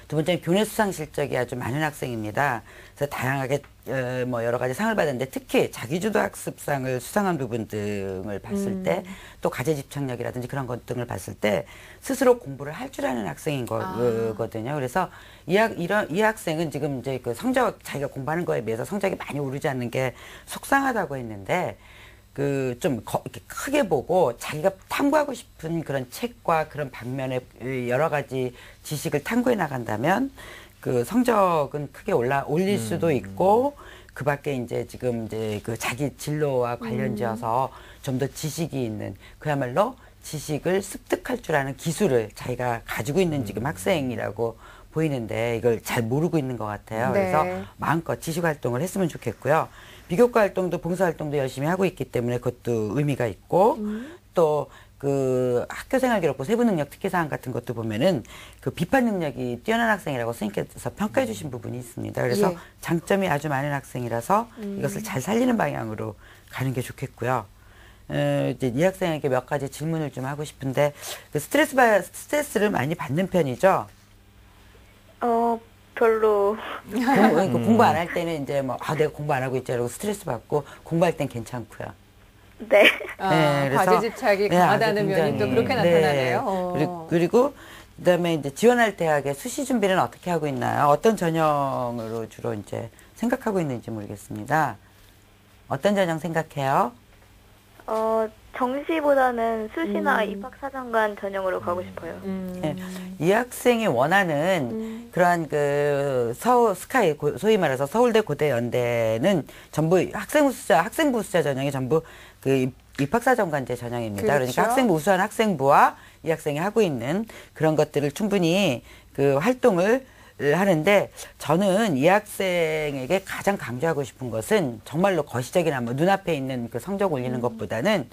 Speaker 4: 두 번째는 교내 수상 실적이 아주 많은 학생입니다. 그래서 다양하게 여러 가지 상을 받았는데 특히 자기주도 학습상을 수상한 부분 등을 봤을 때 또 과제 집착력이라든지 그런 것 등을 봤을 때 스스로 공부를 할 줄 아는 학생인 거거든요. 그래서 이 학생은 지금 이제 그 성적 자기가 공부하는 거에 비해서 성적이 많이 오르지 않는 게 속상하다고 했는데 좀 이렇게 크게 보고 자기가 탐구하고 싶은 그런 책과 그런 방면의 여러 가지 지식을 탐구해 나간다면 그 성적은 크게 올릴 수도 있고 그 밖에 이제 지금 이제 그 자기 진로와 관련지어서 좀 더 지식이 있는 그야말로 지식을 습득할 줄 아는 기술을 자기가 가지고 있는 지금 학생이라고 보이는데 이걸 잘 모르고 있는 것 같아요.
Speaker 1: 네.
Speaker 4: 그래서 마음껏 지식 활동을 했으면 좋겠고요. 비교과 활동도 봉사 활동도 열심히 하고 있기 때문에 그것도 의미가 있고 또 그 학교생활 기록부 세부 능력 특기사항 같은 것도 보면은 그 비판 능력이 뛰어난 학생이라고 선생님께서 평가해 주신 부분이 있습니다. 그래서
Speaker 1: 예.
Speaker 4: 장점이 아주 많은 학생이라서 이것을 잘 살리는 방향으로 가는 게 좋겠고요. 이제 이 학생에게 몇 가지 질문을 좀 하고 싶은데 그 스트레스를 많이 받는 편이죠.
Speaker 6: 별로.
Speaker 4: 공부 안 할 때는 이제 내가 공부 안 하고 있지라고 스트레스 받고 공부할 땐 괜찮고요.
Speaker 6: 네.
Speaker 4: 네, 그래서
Speaker 1: 과제 집착이 강하다는 면이 또 그렇게 나타나네요.
Speaker 4: 그리고 그다음에 이제 지원할 대학의 수시 준비는 어떻게 하고 있나요? 어떤 전형으로 주로 이제 생각하고 있는지 모르겠습니다. 어떤 전형 생각해요?
Speaker 6: 정시보다는 수시나 입학사정관 전형으로 가고 싶어요.
Speaker 4: 네. 이 학생이 원하는 그러한 그 스카이 소위 말해서 서울대, 고대, 연대는 전부 학생부 우수자 전형이 전부 그 입학사정관제 전형입니다.
Speaker 1: 그렇죠.
Speaker 4: 그러니까 학생부 우수한 학생부와 이 학생이 하고 있는 그런 것들을 충분히 그 활동을 하는데 저는 이 학생에게 가장 강조하고 싶은 것은 정말로 거시적이나 뭐 눈앞에 있는 그 성적 올리는 것보다는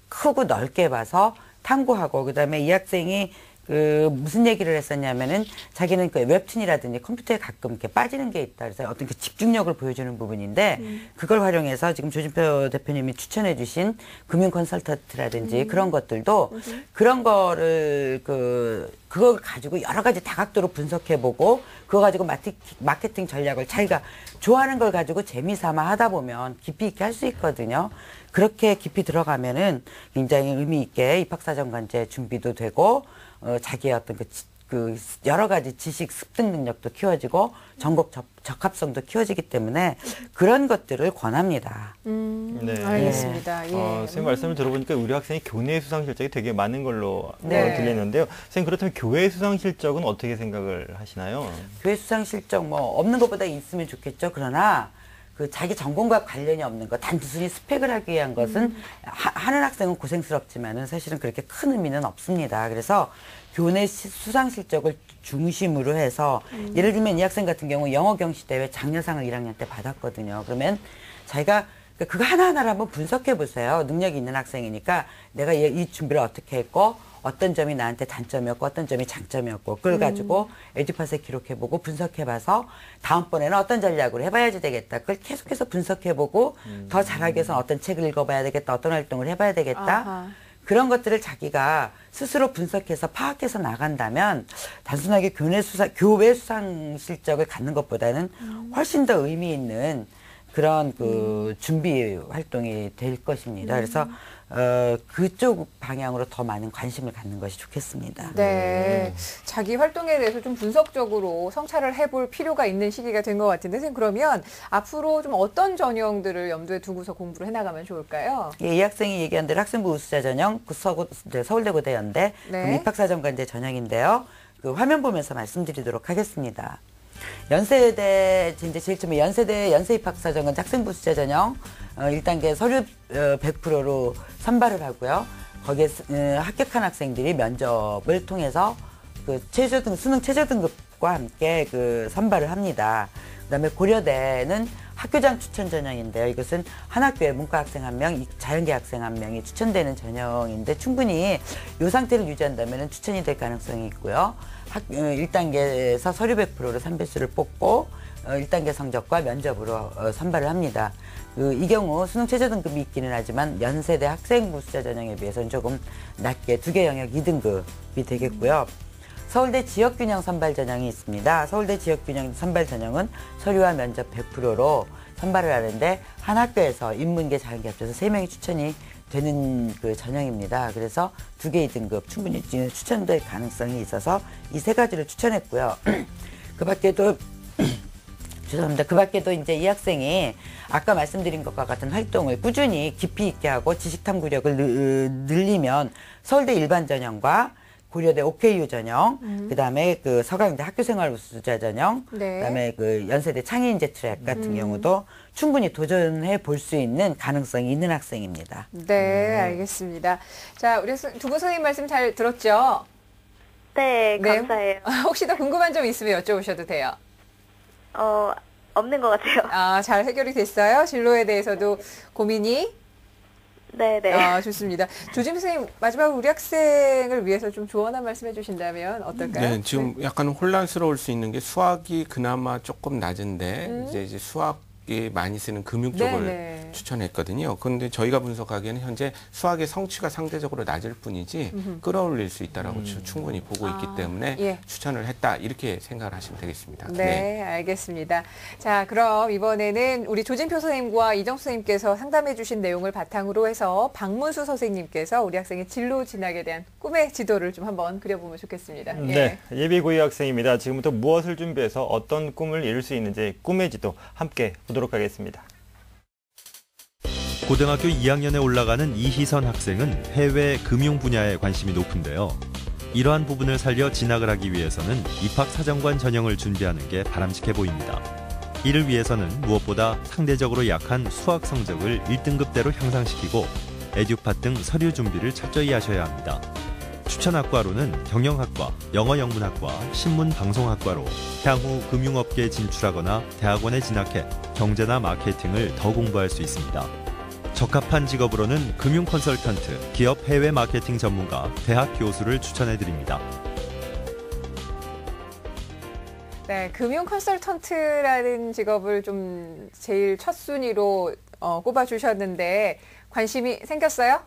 Speaker 4: 크고 넓게 봐서 탐구하고 그다음에 이 학생이 그 무슨 얘기를 했었냐면은 자기는 그 웹툰이라든지 컴퓨터에 가끔 이렇게 빠지는 게 있다. 그래서 어떤 그 집중력을 보여주는 부분인데 그걸 활용해서 지금 조진표 대표님이 추천해 주신 금융 컨설턴트라든지 그런 것들도 그런 거를 그걸 가지고 여러 가지 다각도로 분석해 보고 그거 가지고 마케팅 전략을 자기가 좋아하는 걸 가지고 재미삼아 하다 보면 깊이 있게 할 수 있거든요. 그렇게 깊이 들어가면은 굉장히 의미 있게 입학사정관제 준비도 되고 자기의 어떤 그 여러 가지 지식 습득 능력도 키워지고 전공 적합성도 키워지기 때문에 그런 것들을 권합니다.
Speaker 1: 네. 알겠습니다. 예.
Speaker 2: 선생님 말씀을 들어보니까 우리 학생이 교내 수상 실적이 되게 많은 걸로
Speaker 1: 네.
Speaker 2: 들리는데요. 선생님 그렇다면 교외 수상 실적은 어떻게 생각을 하시나요?
Speaker 4: 교외 수상 실적 뭐 없는 것보다 있으면 좋겠죠. 그러나 그 자기 전공과 관련이 없는 것, 단순히 스펙을 하기 위한 것은 하는 학생은 고생스럽지만은 사실은 그렇게 큰 의미는 없습니다. 그래서 교내 수상 실적을 중심으로 해서 예를 들면 이 학생 같은 경우 영어 경시 대회 장려상을 1학년 때 받았거든요. 그러면 자기가 그거 하나하나를 한번 분석해 보세요. 능력이 있는 학생이니까 내가 이 준비를 어떻게 했고 어떤 점이 나한테 단점이었고 어떤 점이 장점이었고 그걸 가지고 에듀팟에 기록해보고 분석해봐서 다음번에는 어떤 전략으로 해봐야지 되겠다. 그걸 계속해서 분석해보고 더 잘하기 위해서 어떤 책을 읽어봐야 되겠다. 어떤 활동을 해봐야 되겠다.
Speaker 1: 아하.
Speaker 4: 그런 것들을 자기가 스스로 분석해서 파악해서 나간다면 단순하게 교외 수상 실적을 갖는 것보다는 훨씬 더 의미 있는 그런 그 준비 활동이 될 것입니다. 그래서 그쪽 방향으로 더 많은 관심을 갖는 것이 좋겠습니다.
Speaker 1: 네. 자기 활동에 대해서 좀 분석적으로 성찰을 해볼 필요가 있는 시기가 된 것 같은데, 선생님 그러면 앞으로 좀 어떤 전형들을 염두에 두고서 공부를 해나가면 좋을까요?
Speaker 4: 예, 이 학생이 얘기한 대로 학생부 우수자 전형, 서울대고대 연대,
Speaker 1: 네.
Speaker 4: 입학사정관제 전형인데요. 그 화면 보면서 말씀드리도록 하겠습니다. 연세대, 이제 제일 처음에 연세 입학사정관제 학생부 우수자 전형, 1단계 서류 100%로 선발을 하고요. 거기에 합격한 학생들이 면접을 통해서 그 수능 최저 등급과 함께 그 선발을 합니다. 그다음에 고려대는 학교장 추천 전형인데요. 이것은 한 학교에 문과 학생 1명, 자연계 학생 1명이 추천되는 전형인데 충분히 이 상태를 유지한다면 추천이 될 가능성이 있고요. 1단계에서 서류 100%로 3배수를 뽑고 1단계 성적과 면접으로 선발을 합니다. 이 경우 수능 최저 등급이 있기는 하지만 연세대 학생부 수자 전형에 비해서는 조금 낮게 2개 영역 2등급이 되겠고요. 서울대 지역균형 선발 전형이 있습니다. 서울대 지역균형 선발 전형은 서류와 면접 100%로 선발을 하는데 한 학교에서 인문계 자연계 합쳐서 3명이 추천이 되는 그 전형입니다. 그래서 2개 2등급 충분히 추천될 가능성이 있어서 이 3가지를 추천했고요. 그 밖에도 죄송합니다. 그 밖에도 이제 이 학생이 아까 말씀드린 것과 같은 활동을 꾸준히 깊이 있게 하고 지식 탐구력을 늘리면 서울대 일반 전형과 고려대 OKU 전형, 그다음에 그 서강대 학교생활 우수자 전형,
Speaker 1: 네.
Speaker 4: 그다음에 그 연세대 창의인재 트랙 같은 경우도 충분히 도전해 볼 수 있는 가능성이 있는 학생입니다.
Speaker 1: 네, 알겠습니다. 자, 우리 두 분 선생님 말씀 잘 들었죠?
Speaker 6: 네, 감사해요.
Speaker 1: 혹시 더 궁금한 점 있으면 여쭤보셔도 돼요.
Speaker 6: 없는 것 같아요.
Speaker 1: 잘 해결이 됐어요? 진로에 대해서도 고민이?
Speaker 6: 네네.
Speaker 1: 좋습니다. 조진 선생님, 마지막으로 우리 학생을 위해서 좀 조언 한 말씀 해주신다면 어떨까요?
Speaker 3: 네, 지금 약간 혼란스러울 수 있는 게 수학이 그나마 조금 낮은데 이제 수학이 많이 쓰는 금융 쪽을
Speaker 1: 네네.
Speaker 3: 추천했거든요. 그런데 저희가 분석하기에는 현재 수학의 성취가 상대적으로 낮을 뿐이지 끌어올릴 수 있다라고 충분히 보고 있기 때문에
Speaker 1: 예.
Speaker 3: 추천을 했다 이렇게 생각을 하시면 되겠습니다.
Speaker 1: 네, 알겠습니다. 자, 그럼 이번에는 우리 조진표 선생님과 이정수 선생님께서 상담해 주신 내용을 바탕으로 해서 박문수 선생님께서 우리 학생의 진로 진학에 대한 꿈의 지도를 좀 한번 그려보면 좋겠습니다.
Speaker 2: 네, 예비고위 학생입니다. 지금부터 무엇을 준비해서 어떤 꿈을 이룰 수 있는지 꿈의 지도 함께 보도록 하겠습니다.
Speaker 7: 고등학교 2학년에 올라가는 이희선 학생은 해외 금융 분야에 관심이 높은데요. 이러한 부분을 살려 진학을 하기 위해서는 입학사정관 전형을 준비하는 게 바람직해 보입니다. 이를 위해서는 무엇보다 상대적으로 약한 수학 성적을 1등급대로 향상시키고 에듀팟 등 서류 준비를 철저히 하셔야 합니다. 추천학과로는 경영학과, 영어영문학과, 신문방송학과로 향후 금융업계에 진출하거나 대학원에 진학해 경제나 마케팅을 더 공부할 수 있습니다. 적합한 직업으로는 금융 컨설턴트, 기업 해외 마케팅 전문가, 대학 교수를 추천해드립니다.
Speaker 1: 네, 금융 컨설턴트라는 직업을 좀 제일 첫 순위로 꼽아주셨는데 관심이 생겼어요?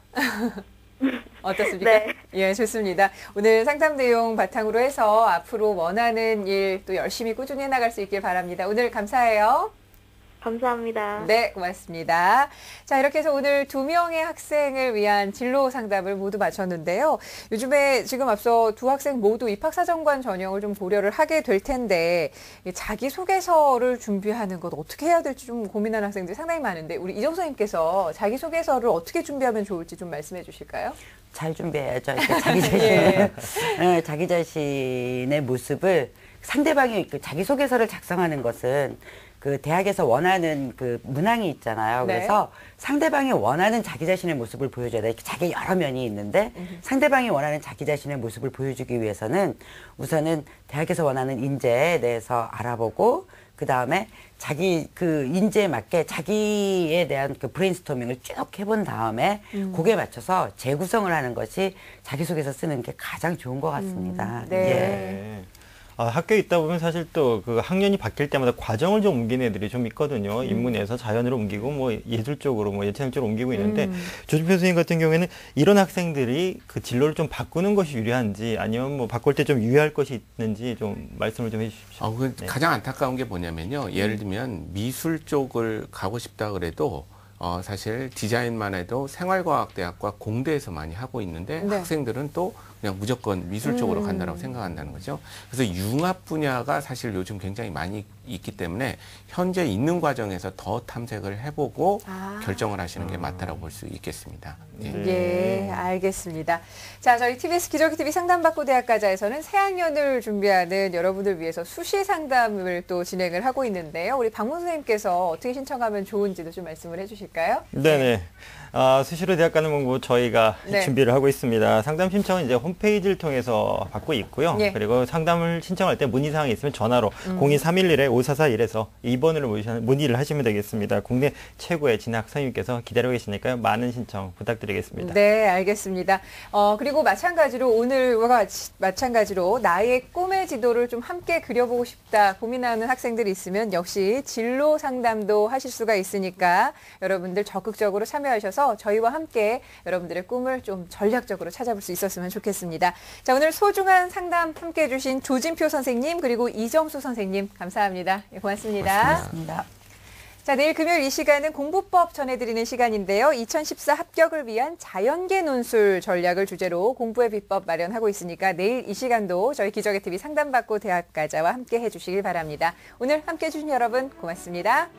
Speaker 1: 어떻습니까?
Speaker 6: 네.
Speaker 1: 예, 좋습니다. 오늘 상담 내용 바탕으로 해서 앞으로 원하는 일 또 열심히 꾸준히 해나갈 수 있길 바랍니다. 오늘 감사해요.
Speaker 6: 감사합니다.
Speaker 1: 네, 고맙습니다. 자, 이렇게 해서 오늘 2명의 학생을 위한 진로 상담을 모두 마쳤는데요. 요즘에 지금 앞서 두 학생 모두 입학사정관 전형을 좀 고려를 하게 될 텐데 자기소개서를 준비하는 것 어떻게 해야 될지 좀 고민하는 학생들이 상당히 많은데 우리 이정 선생님께서 자기소개서를 어떻게 준비하면 좋을지 좀 말씀해 주실까요?
Speaker 4: 잘 준비해야죠. 자기 자신,
Speaker 1: 예.
Speaker 4: 자기 자신의 모습을 상대방이 그 자기소개서를 작성하는 것은 그 대학에서 원하는 그 문항이 있잖아요.
Speaker 1: 네.
Speaker 4: 그래서 상대방이 원하는 자기 자신의 모습을 보여줘야 돼. 자기 여러 면이 있는데 상대방이 원하는 자기 자신의 모습을 보여주기 위해서는 우선은 대학에서 원하는 인재에 대해서 알아보고 그 다음에 자기 그 인재에 맞게 자기에 대한 그 브레인스토밍을 쭉 해본 다음에 거기에 맞춰서 재구성을 하는 것이 자기소개서 쓰는 게 가장 좋은 것 같습니다.
Speaker 1: 네.
Speaker 2: 네. 학교에 있다 보면 사실 또 그 학년이 바뀔 때마다 과정을 좀 옮기는 애들이 좀 있거든요. 인문에서 자연으로 옮기고 뭐 예술 쪽으로 뭐 예체능 쪽으로 옮기고 있는데 조준표 선생님 같은 경우에는 이런 학생들이 그 진로를 좀 바꾸는 것이 유리한지 아니면 뭐 바꿀 때 좀 유의할 것이 있는지 좀 말씀을 좀 해주십시오.
Speaker 3: 네. 가장 안타까운 게 뭐냐면요. 예를 들면 미술 쪽을 가고 싶다 그래도 사실 디자인만 해도 생활과학대학과 공대에서 많이 하고 있는데
Speaker 1: 네.
Speaker 3: 학생들은 또 그냥 무조건 미술 쪽으로 간다고 생각한다는 거죠. 그래서 융합 분야가 사실 요즘 굉장히 많이 있기 때문에 현재 있는 과정에서 더 탐색을 해보고 결정을 하시는 게 맞다라고 볼 수 있겠습니다.
Speaker 1: 예, 알겠습니다. 자, 저희 TBS 기저귀 TV 상담받고 대학가자에서는 새학년을 준비하는 여러분을 위해서 수시 상담을 또 진행을 하고 있는데요. 우리 박문 선생님께서 어떻게 신청하면 좋은지도 좀 말씀을 해주실까요?
Speaker 2: 네네. 수시로 대학 가는 공부 저희가
Speaker 1: 네.
Speaker 2: 준비를 하고 있습니다. 상담 신청은 이제 홈페이지를 통해서 받고 있고요.
Speaker 1: 예.
Speaker 2: 그리고 상담을 신청할 때 문의사항이 있으면 전화로 02311-5441에서 2번으로 문의를 하시면 되겠습니다. 국내 최고의 진학 선생님께서 기다리고 계시니까요. 많은 신청 부탁드리겠습니다.
Speaker 1: 네, 알겠습니다. 그리고 마찬가지로 오늘과 마찬가지로 나의 꿈의 지도를 좀 함께 그려보고 싶다 고민하는 학생들이 있으면 역시 진로 상담도 하실 수가 있으니까 여러분들 적극적으로 참여하셔서 저희와 함께 여러분들의 꿈을 좀 전략적으로 찾아볼 수 있었으면 좋겠습니다. 자, 오늘 소중한 상담 함께 해주신 조진표 선생님 그리고 이정수 선생님 감사합니다. 예, 고맙습니다.
Speaker 4: 고맙습니다.
Speaker 1: 자, 내일 금요일 이 시간은 공부법 전해드리는 시간인데요. 2014 합격을 위한 자연계 논술 전략을 주제로 공부의 비법 마련하고 있으니까 내일 이 시간도 저희 기저귀 TV 상담받고 대학가자와 함께 해주시길 바랍니다. 오늘 함께 해주신 여러분 고맙습니다.